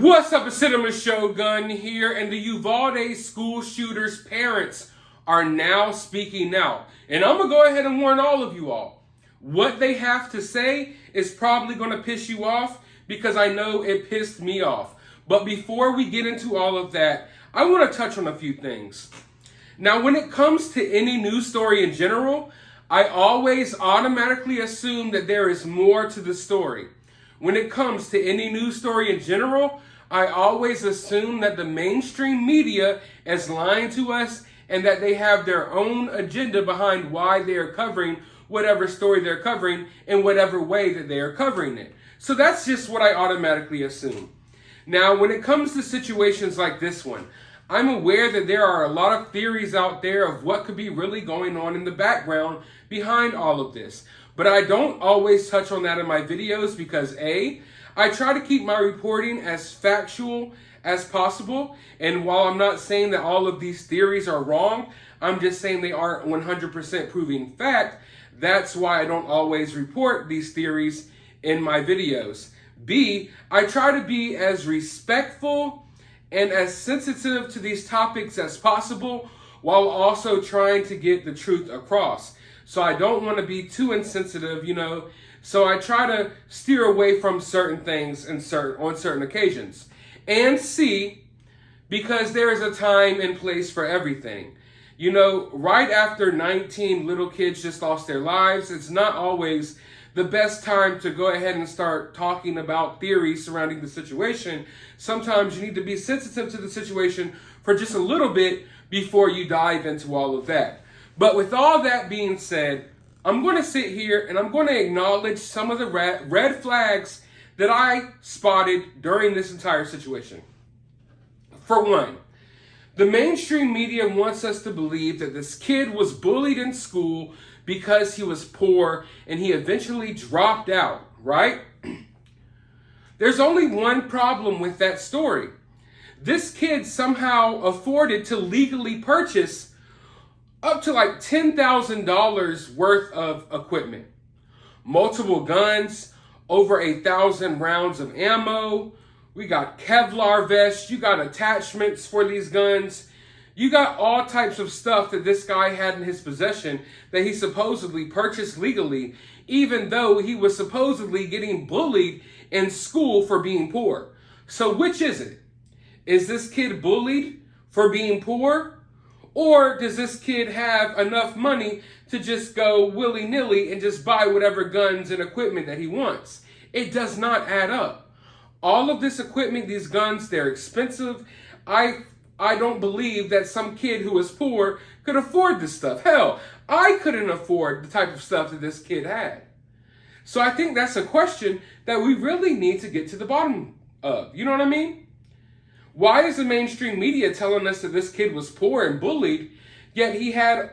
What's up, it's Cinema Shogun here, and the Uvalde school shooter's parents are now speaking out. And I'm going to go ahead and warn all of you all. What they have to say is probably going to piss you off because I know it pissed me off. But before we get into all of that, I want to touch on a few things. Now, when it comes to any news story in general, I always automatically assume that there is more to the story. When it comes to any news story in general, I always assume that the mainstream media is lying to us and that they have their own agenda behind why they are covering whatever story they're covering in whatever way that they are covering it. So that's just what I automatically assume. Now, when it comes to situations like this one, I'm aware that there are a lot of theories out there of what could be really going on in the background behind all of this. But I don't always touch on that in my videos because A, I try to keep my reporting as factual as possible. And while I'm not saying that all of these theories are wrong, I'm just saying they aren't 100% proving fact. That's why I don't always report these theories in my videos. B, I try to be as respectful and as sensitive to these topics as possible while also trying to get the truth across. So I don't want to be too insensitive, so I try to steer away from certain things on certain occasions. And C, because there is a time and place for everything. Right after 19 little kids just lost their lives, it's not always the best time to go ahead and start talking about theories surrounding the situation. Sometimes you need to be sensitive to the situation for just a little bit before you dive into all of that. But with all that being said, I'm going to sit here and I'm going to acknowledge some of the red flags that I spotted during this entire situation. For one, the mainstream media wants us to believe that this kid was bullied in school because he was poor and he eventually dropped out, right? There's only one problem with that story. This kid somehow afforded to legally purchase up to like $10,000 worth of equipment. Multiple guns, over 1,000 rounds of ammo. We got Kevlar vests. You got attachments for these guns. You got all types of stuff that this guy had in his possession that he supposedly purchased legally, even though he was supposedly getting bullied in school for being poor. So which is it? Is this kid bullied for being poor? Or does this kid have enough money to just go willy-nilly and just buy whatever guns and equipment that he wants? It does not add up. All of this equipment, these guns, they're expensive. I don't believe that some kid who is poor could afford this stuff. Hell, I couldn't afford the type of stuff that this kid had. So I think that's a question that we really need to get to the bottom of. You know what I mean? Why is the mainstream media telling us that this kid was poor and bullied, yet he had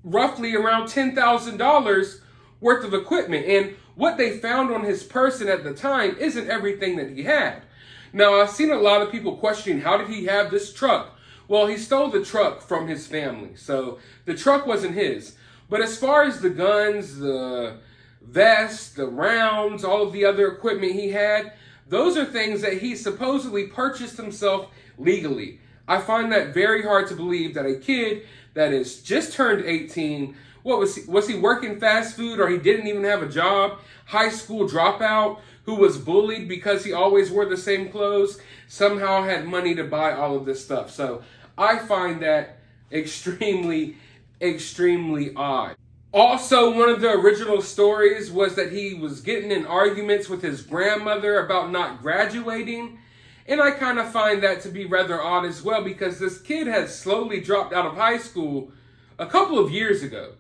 roughly around $10,000 worth of equipment? And what they found on his person at the time isn't everything that he had. Now, I've seen a lot of people questioning, how did he have this truck? Well, he stole the truck from his family, so the truck wasn't his. But as far as the guns, the vests, the rounds, all of the other equipment he had, those are things that he supposedly purchased himself legally. I find that very hard to believe that a kid that is just turned 18, was he working fast food or he didn't even have a job, high school dropout who was bullied because he always wore the same clothes, somehow had money to buy all of this stuff. So I find that extremely, extremely odd. Also, one of the original stories was that he was getting in arguments with his grandmother about not graduating. And I kind of find that to be rather odd as well because this kid has slowly dropped out of high school a couple of years ago.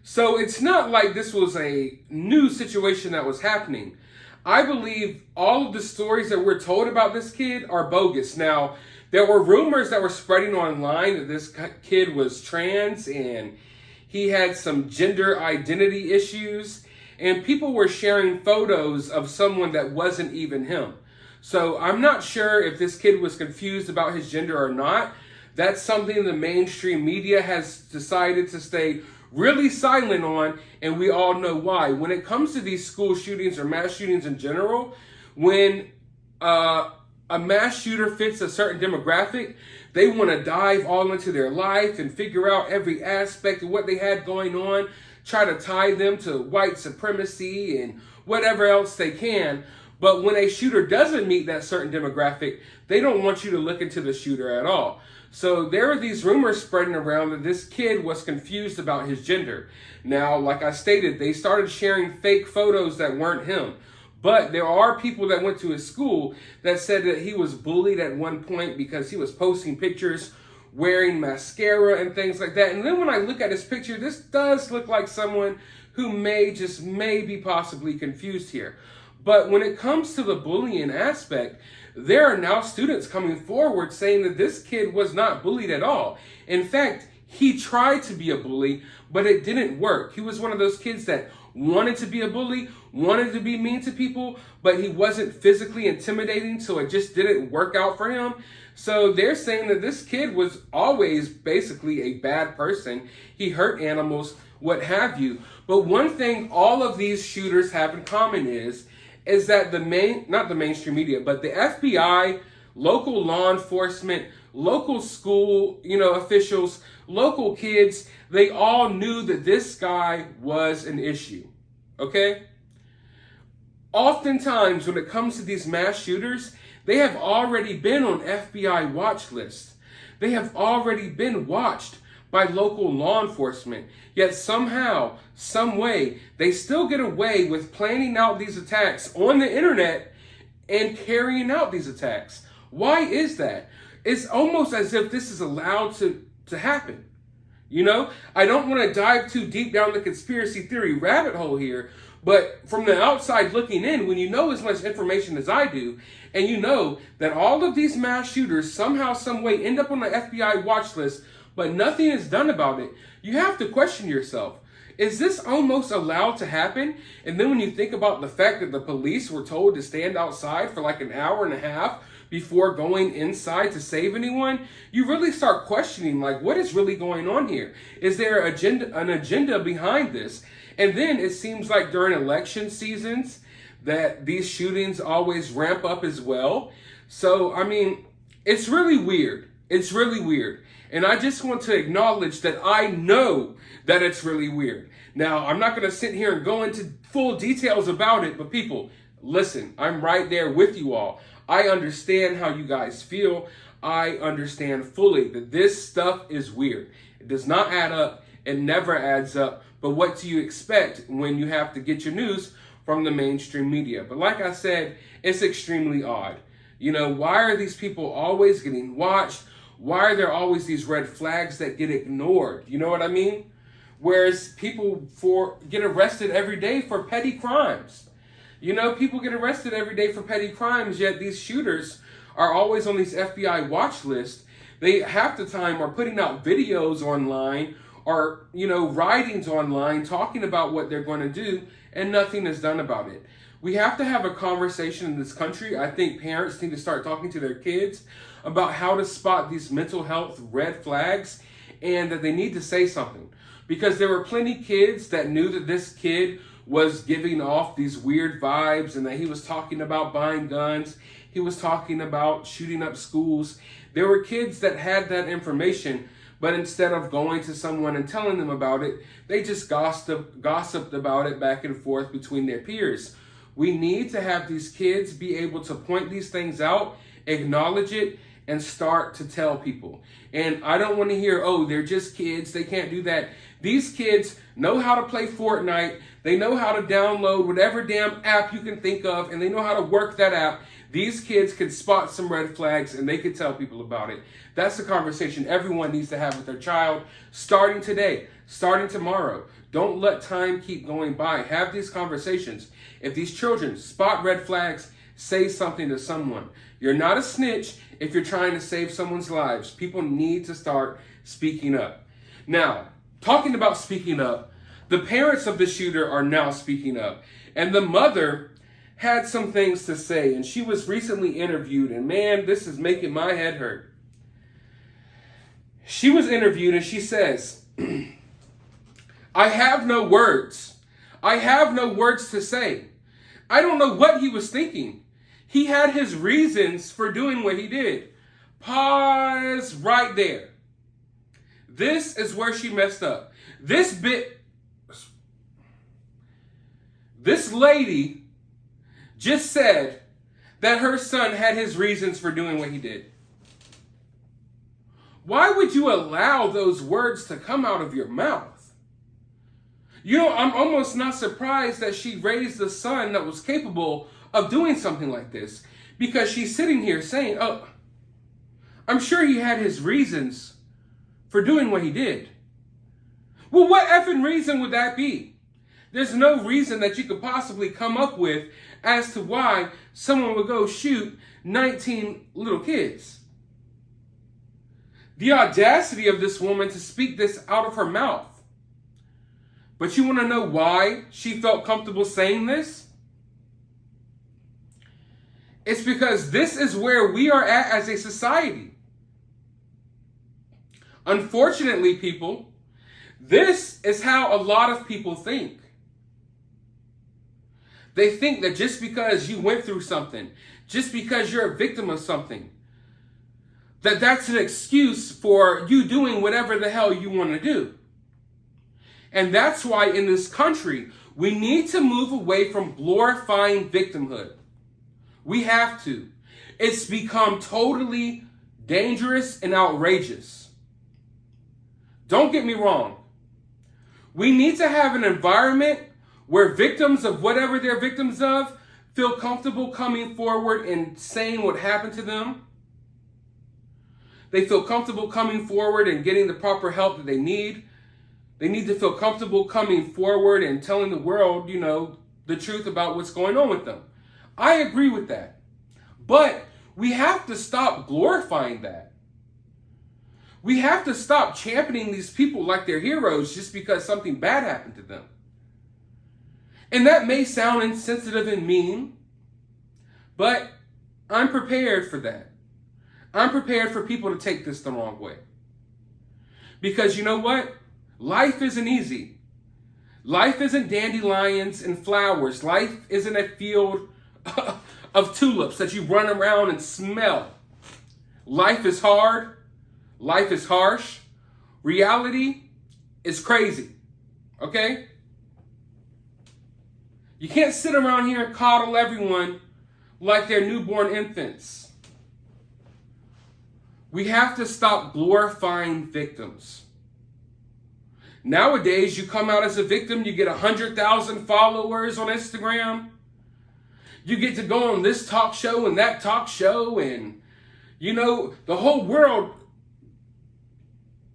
So it's not like this was a new situation that was happening. I believe all of the stories that we're told about this kid are bogus. Now, there were rumors that were spreading online that this kid was trans and he had some gender identity issues, and people were sharing photos of someone that wasn't even him. So I'm not sure if this kid was confused about his gender or not. That's something the mainstream media has decided to stay really silent on, and we all know why. When it comes to these school shootings or mass shootings in general, when a mass shooter fits a certain demographic, they want to dive all into their life and figure out every aspect of what they had going on, try to tie them to white supremacy and whatever else they can. But when a shooter doesn't meet that certain demographic, they don't want you to look into the shooter at all. So there are these rumors spreading around that this kid was confused about his gender. Now, like I stated, they started sharing fake photos that weren't him. But there are people that went to his school that said that he was bullied at one point because he was posting pictures wearing mascara and things like that. And then when I look at his picture, this does look like someone who may be possibly confused here. But when it comes to the bullying aspect, there are now students coming forward saying that this kid was not bullied at all. In fact, he tried to be a bully, but it didn't work. He was one of those kids that wanted to be a bully, wanted to be mean to people, but he wasn't physically intimidating, so it just didn't work out for him. So they're saying that this kid was always basically a bad person. He hurt animals, what have you. But one thing all of these shooters have in common is that not the mainstream media, but the FBI, local law enforcement, local school, officials, local kids, they all knew that this guy was an issue. Okay? Oftentimes, when it comes to these mass shooters, they have already been on FBI watch lists. They have already been watched by local law enforcement. Yet somehow, some way, they still get away with planning out these attacks on the internet and carrying out these attacks. Why is that? It's almost as if this is allowed to happen. I don't want to dive too deep down the conspiracy theory rabbit hole here, but from the outside looking in, when you know as much information as I do, and you know that all of these mass shooters somehow, some way end up on the FBI watch list, but nothing is done about it, you have to question yourself. Is this almost allowed to happen? And then when you think about the fact that the police were told to stand outside for like an hour and a half before going inside to save anyone, you really start questioning, like, what is really going on here? Is there an agenda behind this? And then it seems like during election seasons that these shootings always ramp up as well. So, it's really weird. It's really weird. And I just want to acknowledge that I know that it's really weird. Now, I'm not going to sit here and go into full details about it, but people, listen, I'm right there with you all. I understand how you guys feel. I understand fully that this stuff is weird. It does not add up. It never adds up. But what do you expect when you have to get your news from the mainstream media? But like I said, it's extremely odd. Why are these people always getting watched? Why are there always these red flags that get ignored? You know what I mean? Whereas people get arrested every day for petty crimes. People get arrested every day for petty crimes, yet these shooters are always on these FBI watch lists. They half the time are putting out videos online or, writings online talking about what they're going to do, and nothing is done about it. We have to have a conversation in this country. I think parents need to start talking to their kids about how to spot these mental health red flags, and that they need to say something. Because there were plenty kids that knew that this kid was giving off these weird vibes and that he was talking about buying guns. He was talking about shooting up schools. There were kids that had that information, but instead of going to someone and telling them about it, they just gossiped about it back and forth between their peers. We need to have these kids be able to point these things out, acknowledge it, and start to tell people. And I don't want to hear, oh, they're just kids, they can't do that. These kids know how to play Fortnite. They know how to download whatever damn app you can think of, and they know how to work that app. These kids can spot some red flags, and they can tell people about it. That's the conversation everyone needs to have with their child, starting today, starting tomorrow. Don't let time keep going by. Have these conversations. If these children spot red flags, say something to someone. You're not a snitch if you're trying to save someone's lives. People need to start speaking up. Now, talking about speaking up, the parents of the shooter are now speaking up. And the mother had some things to say, and she was recently interviewed, and man, this is making my head hurt. She was interviewed and she says, I have no words. I have no words to say. I don't know what he was thinking. He had his reasons for doing what he did. Pause right there. This is where she messed up. This lady just said that her son had his reasons for doing what he did. Why would you allow those words to come out of your mouth? You know, I'm almost not surprised that she raised a son that was capable of doing something like this, because she's sitting here saying, oh, I'm sure he had his reasons for doing what he did. Well, what effing reason would that be? There's no reason that you could possibly come up with as to why someone would go shoot 19 little kids. The audacity of this woman to speak this out of her mouth. But you want to know why she felt comfortable saying this? It's because this is where we are at as a society. Unfortunately, people, this is how a lot of people think. They think that just because you went through something, just because you're a victim of something, that's an excuse for you doing whatever the hell you want to do. And that's why in this country, we need to move away from glorifying victimhood. We have to. It's become totally dangerous and outrageous. Don't get me wrong. We need to have an environment where victims of whatever they're victims of feel comfortable coming forward and saying what happened to them. They feel comfortable coming forward and getting the proper help that they need. They need to feel comfortable coming forward and telling the world, you know, the truth about what's going on with them. I agree with that. But we have to stop glorifying that. We have to stop championing these people like they're heroes just because something bad happened to them. And that may sound insensitive and mean, but I'm prepared for that. I'm prepared for people to take this the wrong way. Because you know what? Life isn't easy. Life isn't dandelions and flowers. Life isn't a field of tulips that you run around and smell. Life is hard. Life is harsh. Reality is crazy. Okay? You can't sit around here and coddle everyone like they're newborn infants. We have to stop glorifying victims. Nowadays, you come out as a victim, you get 100,000 followers on Instagram. You get to go on this talk show and that talk show, and, you know, the whole world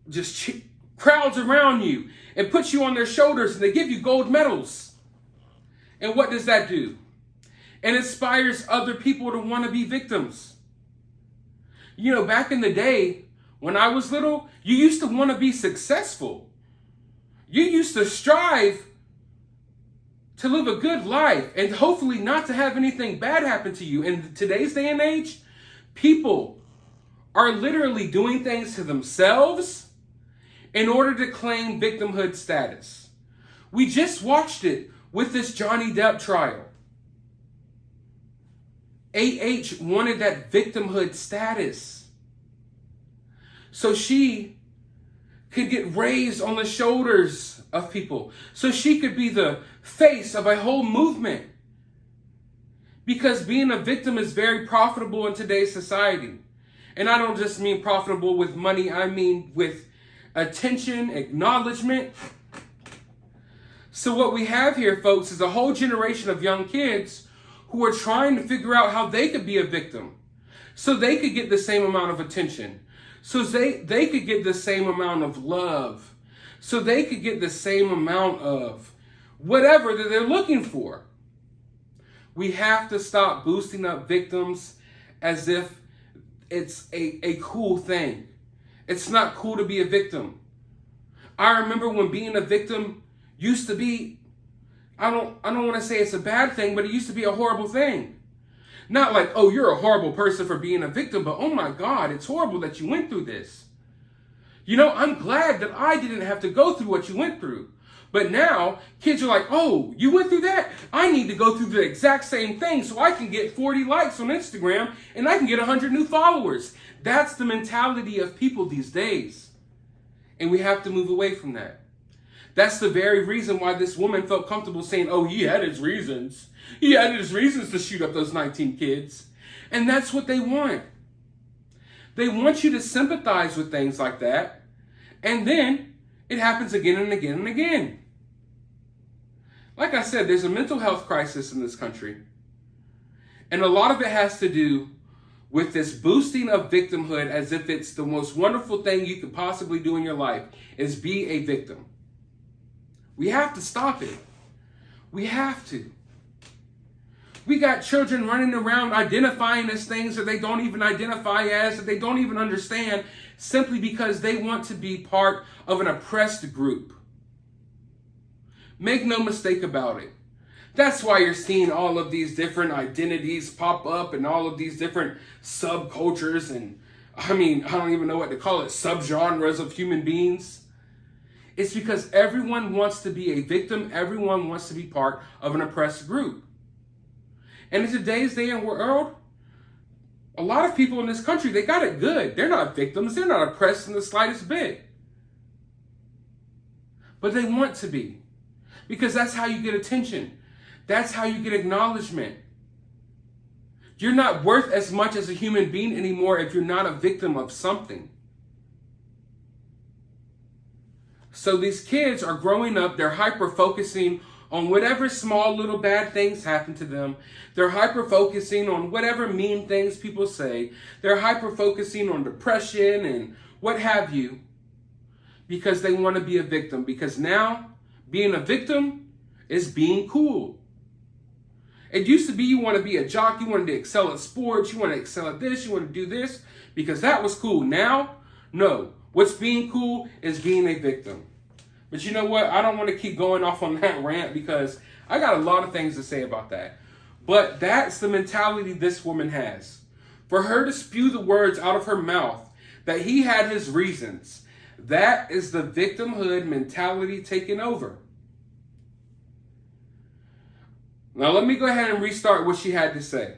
just crowds around you and puts you on their shoulders, and they give you gold medals. And what does that do? It inspires other people to want to be victims. You know, back in the day, when I was little, you used to want to be successful. You used to strive to live a good life and hopefully not to have anything bad happen to you. In today's day and age, people are literally doing things to themselves in order to claim victimhood status. We just watched it with this Johnny Depp trial. AH wanted that victimhood status so she could get raised on the shoulders of people, so she could be the face of a whole movement. Because being a victim is very profitable in today's society. And I don't just mean profitable with money, I mean with attention, acknowledgement. So what we have here, folks, is a whole generation of young kids who are trying to figure out how they could be a victim so they could get the same amount of attention, so they could get the same amount of love, so they could get the same amount of whatever that they're looking for. We have to stop boosting up victims as if it's a cool thing. It's not cool to be a victim. I remember when being a victim used to be, I don't want to say it's a bad thing, but it used to be a horrible thing. Not like, oh, you're a horrible person for being a victim, but oh my God, it's horrible that you went through this. You know, I'm glad that I didn't have to go through what you went through. But now, kids are like, oh, you went through that? I need to go through the exact same thing so I can get 40 likes on Instagram and I can get 100 new followers. That's the mentality of people these days. And we have to move away from that. That's the very reason why this woman felt comfortable saying, oh, he had his reasons. He had his reasons to shoot up those 19 kids. And that's what they want. They want you to sympathize with things like that. And then it happens again and again and again. Like I said, there's a mental health crisis in this country. And a lot of it has to do with this boosting of victimhood as if it's the most wonderful thing you could possibly do in your life is be a victim. We have to stop it. We have to. We got children running around identifying as things that they don't even identify as, that they don't even understand, simply because they want to be part of an oppressed group. Make no mistake about it. That's why you're seeing all of these different identities pop up and all of these different subcultures and, I don't even know what to call it, subgenres of human beings. It's because everyone wants to be a victim. Everyone wants to be part of an oppressed group. And in today's day and world, a lot of people in this country, they got it good. They're not victims. They're not oppressed in the slightest bit. But they want to be. Because that's how you get attention. That's how you get acknowledgement. You're not worth as much as a human being anymore if you're not a victim of something. So these kids are growing up, they're hyper-focusing on whatever small little bad things happen to them. They're hyper-focusing on whatever mean things people say. They're hyper-focusing on depression and what have you, because they want to be a victim. Because now, being a victim is being cool. It used to be you want to be a jock, you wanted to excel at sports, you want to excel at this, you want to do this, because that was cool. Now, no. What's being cool is being a victim. But you know what? I don't want to keep going off on that rant because I got a lot of things to say about that. But that's the mentality this woman has. For her to spew the words out of her mouth that he had his reasons, that is the victimhood mentality taking over. Now let me go ahead and restart what she had to say.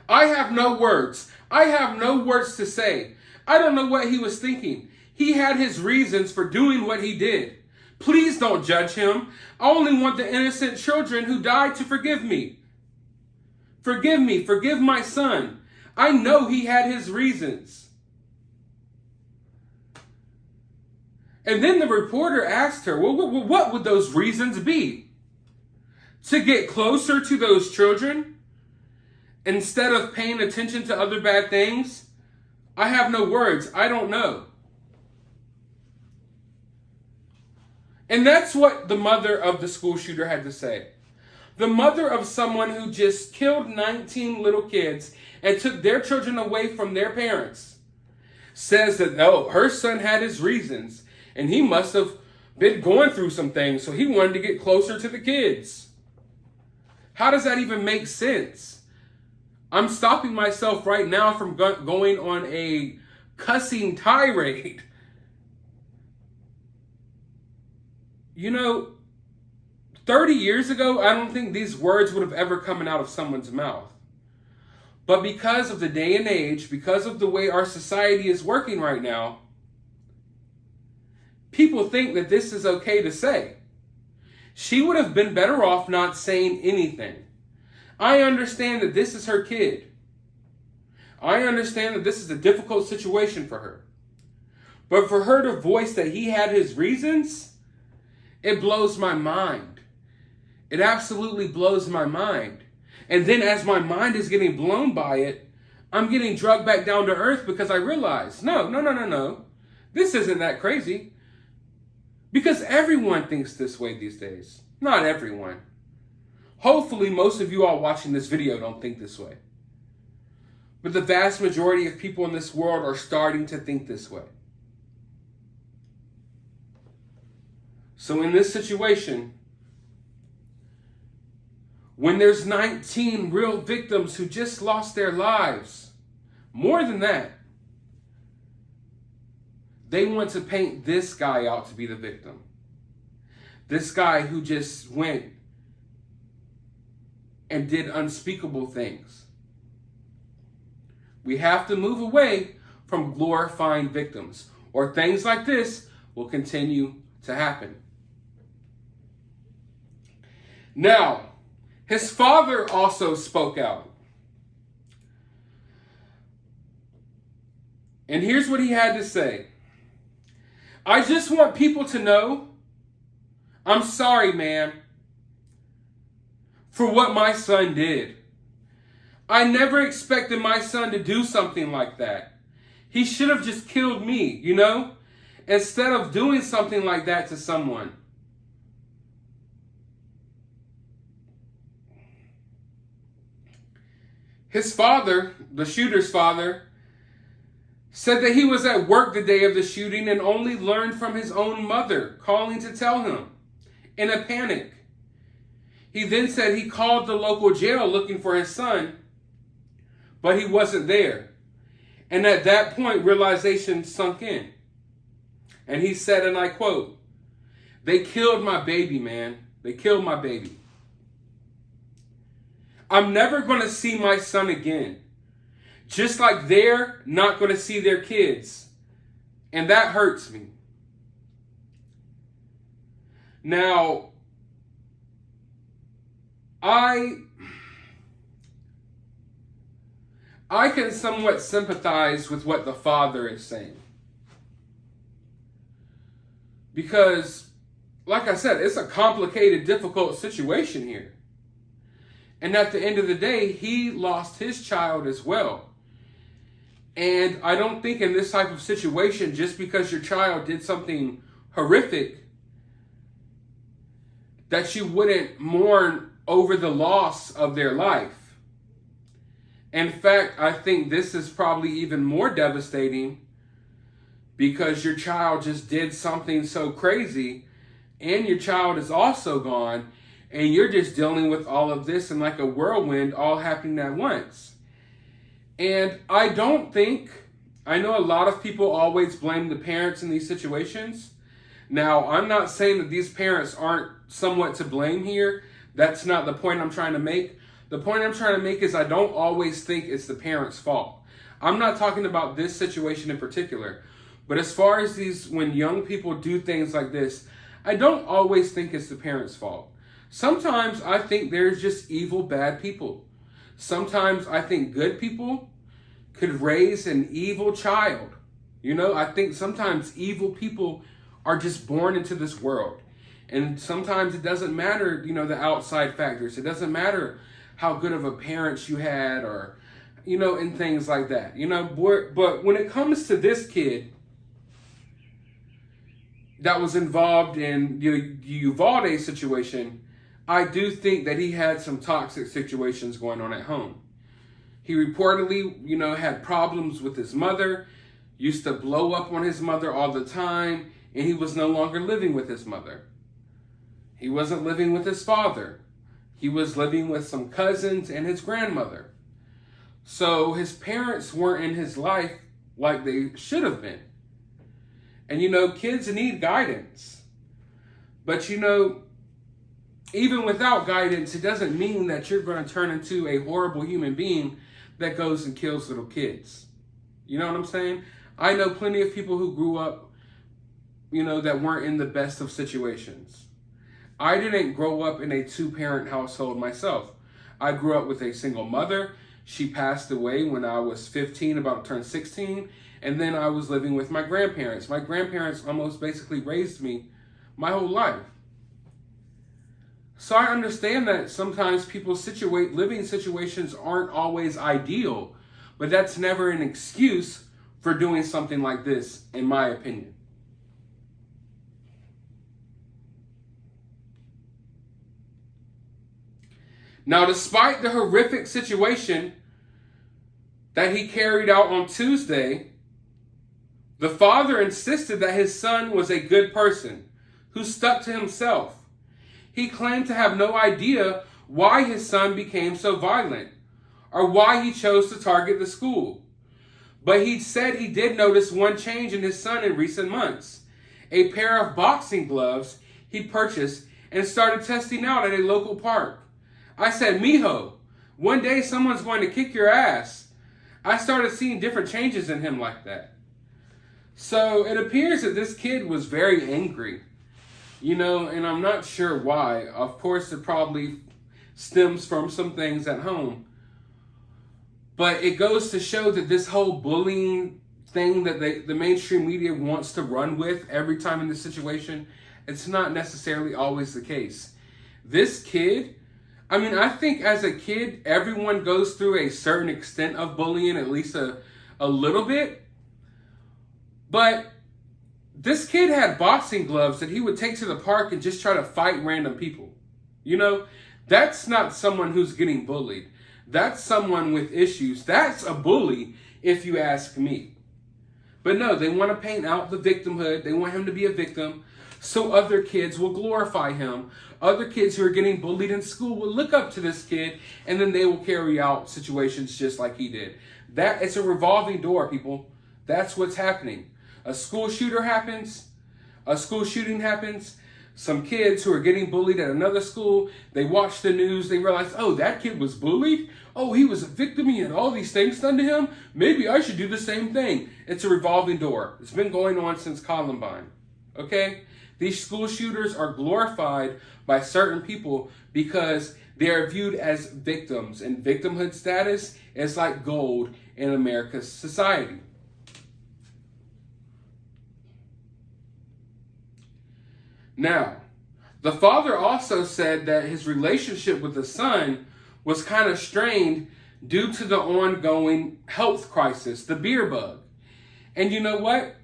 I have no words. I have no words to say. I don't know what he was thinking. He had his reasons for doing what he did. Please don't judge him. I only want the innocent children who died to forgive me. Forgive me. Forgive my son. I know he had his reasons. And then the reporter asked her, well, what would those reasons be? To get closer to those children instead of paying attention to other bad things? I have no words. I don't know. And that's what the mother of the school shooter had to say. The mother of someone who just killed 19 little kids and took their children away from their parents says that, oh, her son had his reasons and he must have been going through some things, so he wanted to get closer to the kids. How does that even make sense? I'm stopping myself right now from going on a cussing tirade. You know, 30 years ago, I don't think these words would have ever come out of someone's mouth. But because of the day and age, because of the way our society is working right now, people think that this is okay to say. She would have been better off not saying anything. I understand that this is her kid. I understand that this is a difficult situation for her. But for her to voice that he had his reasons, it blows my mind. It absolutely blows my mind. And then as my mind is getting blown by it, I'm getting drugged back down to earth because I realize, no. This isn't that crazy. Because everyone thinks this way these days. Not everyone. Hopefully, most of you all watching this video don't think this way. But the vast majority of people in this world are starting to think this way. So in this situation, when there's 19 real victims who just lost their lives, more than that, they want to paint this guy out to be the victim. This guy who just went and did unspeakable things. We have to move away from glorifying victims, or things like this will continue to happen. Now, his father also spoke out. And here's what he had to say. I just want people to know, I'm sorry, man, for what my son did. I never expected my son to do something like that. He should have just killed me, instead of doing something like that to someone. His father, the shooter's father, said that he was at work the day of the shooting and only learned from his own mother calling to tell him in a panic. He then said he called the local jail looking for his son, but he wasn't there. And at that point, realization sunk in. And he said, and I quote, "They killed my baby, man. They killed my baby. I'm never going to see my son again. Just like they're not going to see their kids. And that hurts me." Now, I can somewhat sympathize with what the father is saying. Because, like I said, it's a complicated, difficult situation here. And at the end of the day, he lost his child as well. And I don't think in this type of situation, just because your child did something horrific, that you wouldn't mourn over the loss of their life. In fact, I think this is probably even more devastating because your child just did something so crazy and your child is also gone and you're just dealing with all of this in like a whirlwind all happening at once. And I know a lot of people always blame the parents in these situations. Now, I'm not saying that these parents aren't somewhat to blame here. That's not the point I'm trying to make. The point I'm trying to make is I don't always think it's the parents' fault. I'm not talking about this situation in particular. But as far as when young people do things like this, I don't always think it's the parents' fault. Sometimes I think there's just evil, bad people. Sometimes I think good people could raise an evil child. I think sometimes evil people are just born into this world. And sometimes it doesn't matter, the outside factors. It doesn't matter how good of a parents you had or, and things like that. But when it comes to this kid that was involved in the Uvalde situation, I do think that he had some toxic situations going on at home. He reportedly, had problems with his mother, used to blow up on his mother all the time, and he was no longer living with his mother. He wasn't living with his father. He was living with some cousins and his grandmother. So his parents weren't in his life like they should have been. And kids need guidance. But even without guidance, it doesn't mean that you're going to turn into a horrible human being that goes and kills little kids. You know what I'm saying? I know plenty of people who grew up, that weren't in the best of situations. I didn't grow up in a two-parent household myself. I grew up with a single mother. She passed away when I was 15, about to turn 16. And then I was living with my grandparents. My grandparents almost basically raised me my whole life. So I understand that sometimes people's living situations aren't always ideal, but that's never an excuse for doing something like this, in my opinion. Now, despite the horrific situation that he carried out on Tuesday, the father insisted that his son was a good person who stuck to himself. He claimed to have no idea why his son became so violent or why he chose to target the school. But he said he did notice one change in his son in recent months. A pair of boxing gloves he purchased and started testing out at a local park. I said, "Mijo, one day someone's going to kick your ass." I started seeing different changes in him like that. So it appears that this kid was very angry, and I'm not sure why. Of course, it probably stems from some things at home. But it goes to show that this whole bullying thing that the mainstream media wants to run with every time in this situation, it's not necessarily always the case. This kid, I think as a kid, everyone goes through a certain extent of bullying, at least a little bit. But this kid had boxing gloves that he would take to the park and just try to fight random people. That's not someone who's getting bullied. That's someone with issues. That's a bully, if you ask me. But no, they want to paint out the victimhood. They want him to be a victim so other kids will glorify him. Other kids who are getting bullied in school will look up to this kid, and then they will carry out situations just like he did. It's a revolving door, people. That's what's happening. A school shooting happens. Some kids who are getting bullied at another school, they watch the news, they realize, oh, that kid was bullied? Oh, he was a victim, he had all these things done to him? Maybe I should do the same thing. It's a revolving door. It's been going on since Columbine, okay? These school shooters are glorified by certain people because they are viewed as victims, and victimhood status is like gold in America's society. Now, the father also said that his relationship with the son was kind of strained due to the ongoing health crisis, the beer bug. And you know what?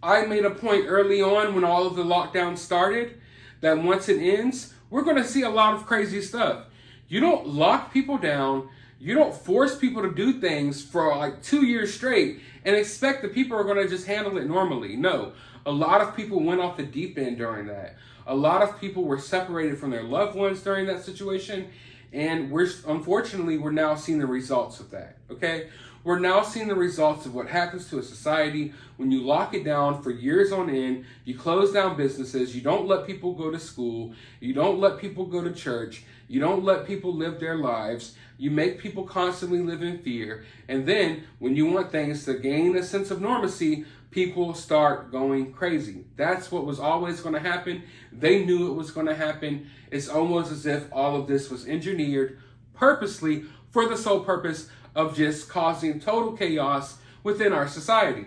I made a point early on when all of the lockdown started that once it ends, we're going to see a lot of crazy stuff. You don't lock people down. You don't force people to do things for like 2 years straight and expect that people are going to just handle it normally. No, a lot of people went off the deep end during that. A lot of people were separated from their loved ones during that situation. And unfortunately, we're now seeing the results of that, okay? We're now seeing the results of what happens to a society when you lock it down for years on end, you close down businesses, you don't let people go to school, you don't let people go to church, you don't let people live their lives, you make people constantly live in fear, and then when you want things to gain a sense of normalcy, people start going crazy. That's what was always going to happen. They knew it was going to happen. It's almost as if all of this was engineered purposely for the sole purpose of just causing total chaos within our society.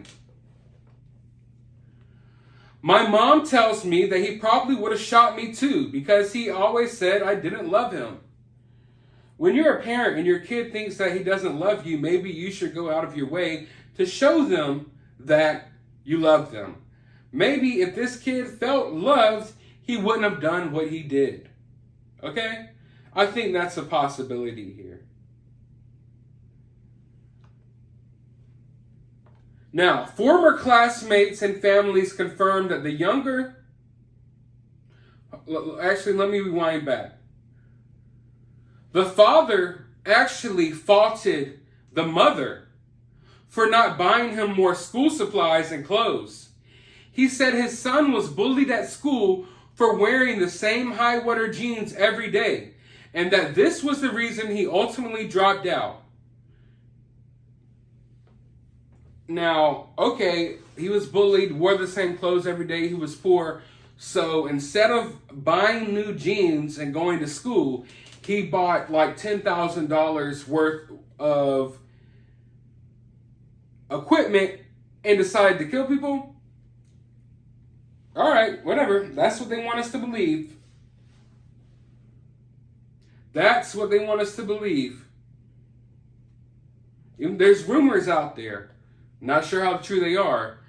My mom tells me that he probably would have shot me too because he always said I didn't love him. When you're a parent and your kid thinks that he doesn't love you, maybe you should go out of your way to show them that you love them. Maybe if this kid felt loved, he wouldn't have done what he did. Okay? I think that's a possibility here. Now, former classmates and families confirmed that the younger... Actually, let me rewind back. The father actually faulted the mother for not buying him more school supplies and clothes. He said his son was bullied at school for wearing the same high-water jeans every day, and that this was the reason he ultimately dropped out. Now, okay, he was bullied, wore the same clothes every day, he was poor, so instead of buying new jeans and going to school, he bought like $10,000 worth of equipment and decided to kill people? All right, whatever. That's what they want us to believe. That's what they want us to believe. There's rumors out there, not sure how true they are,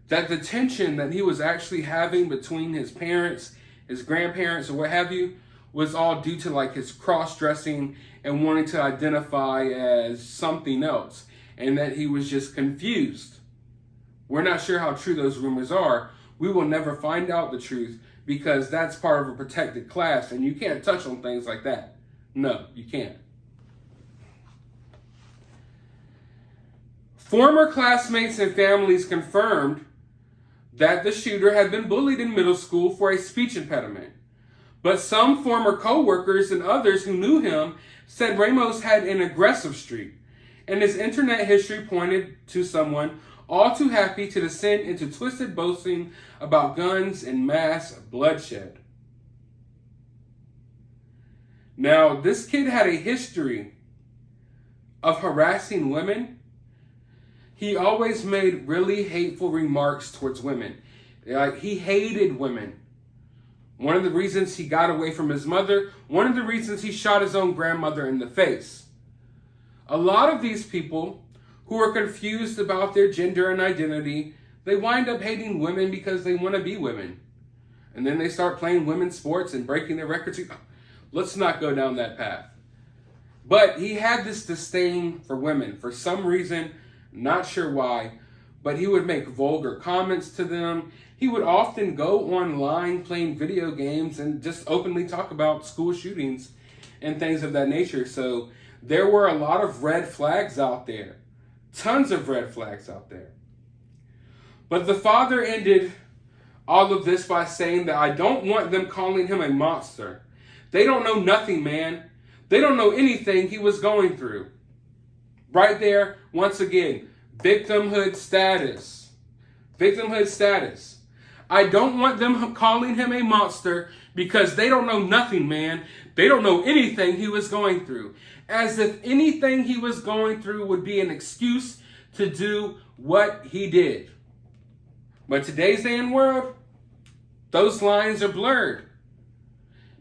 that the tension that he was actually having between his parents, his grandparents, or what have you, was all due to like his cross-dressing and wanting to identify as something else, and that he was just confused. We're not sure how true those rumors are. We will never find out the truth because that's part of a protected class, and you can't touch on things like that. No, you can't. Former classmates and families confirmed that the shooter had been bullied in middle school for a speech impediment. But some former co-workers and others who knew him said Ramos had an aggressive streak, and his internet history pointed to someone all too happy to descend into twisted boasting about guns and mass bloodshed. Now, this kid had a history of harassing women. He always made really hateful remarks towards women. Like, he hated women. One of the reasons he got away from his mother, one of the reasons he shot his own grandmother in the face. A lot of these people who are confused about their gender and identity, they wind up hating women because they want to be women. And then they start playing women's sports and breaking their records. Let's not go down that path. But he had this disdain for women for some reason, not sure why, but he would make vulgar comments to them. He would often go online playing video games and just openly talk about school shootings and things of that nature. So there were a lot of red flags out there. Tons of red flags out there. But the father ended all of this by saying that I don't want them calling him a monster. They don't know nothing, man. They don't know anything he was going through. Right there, once again, victimhood status. Victimhood status. I don't want them calling him a monster because they don't know nothing, man. They don't know anything he was going through. As if anything he was going through would be an excuse to do what he did. But today's day and world, those lines are blurred.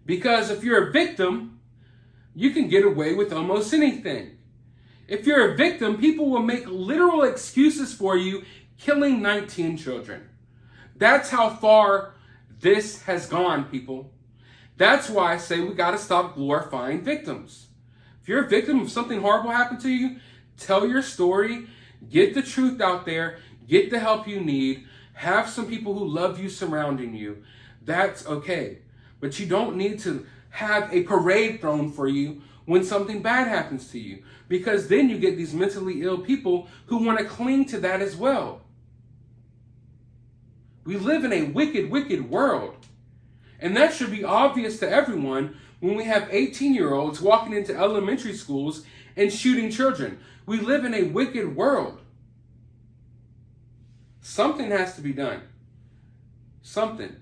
Because if you're a victim, you can get away with almost anything. If you're a victim, people will make literal excuses for you killing 19 children. That's how far this has gone, people. That's why I say we got to stop glorifying victims. If you're a victim of something horrible happened to you, tell your story, get the truth out there, get the help you need, have some people who love you surrounding you. That's okay. But you don't need to have a parade thrown for you when something bad happens to you, because then you get these mentally ill people who want to cling to that as well. We live in a wicked, wicked world. And that should be obvious to everyone when we have 18-year-olds walking into elementary schools and shooting children. We live in a wicked world. Something has to be done. Something.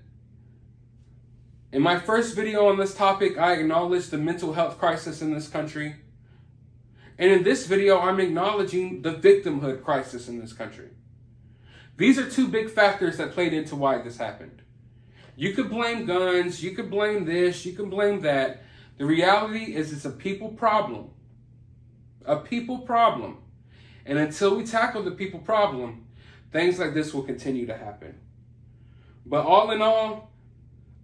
In my first video on this topic, I acknowledged the mental health crisis in this country. And in this video, I'm acknowledging the victimhood crisis in this country. These are two big factors that played into why this happened. You could blame guns, you could blame this, you can blame that. The reality is it's a people problem. A people problem. And until we tackle the people problem, things like this will continue to happen. But all in all,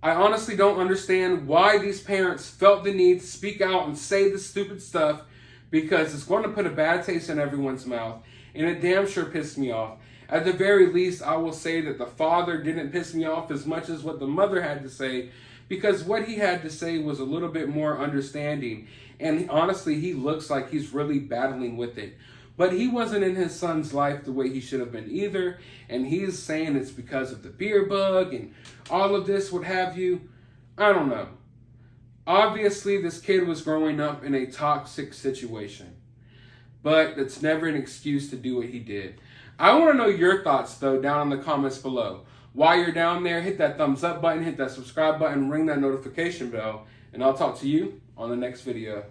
I honestly don't understand why these parents felt the need to speak out and say this stupid stuff, because it's going to put a bad taste in everyone's mouth, and it damn sure pissed me off. At the very least, I will say that the father didn't piss me off as much as what the mother had to say, because what he had to say was a little bit more understanding, and honestly, he looks like he's really battling with it. But he wasn't in his son's life the way he should have been either. And he's saying it's because of the beer bug and all of this, what have you. I don't know. Obviously, this kid was growing up in a toxic situation. But it's never an excuse to do what he did. I want to know your thoughts, though, down in the comments below. While you're down there, hit that thumbs up button, hit that subscribe button, ring that notification bell. And I'll talk to you on the next video.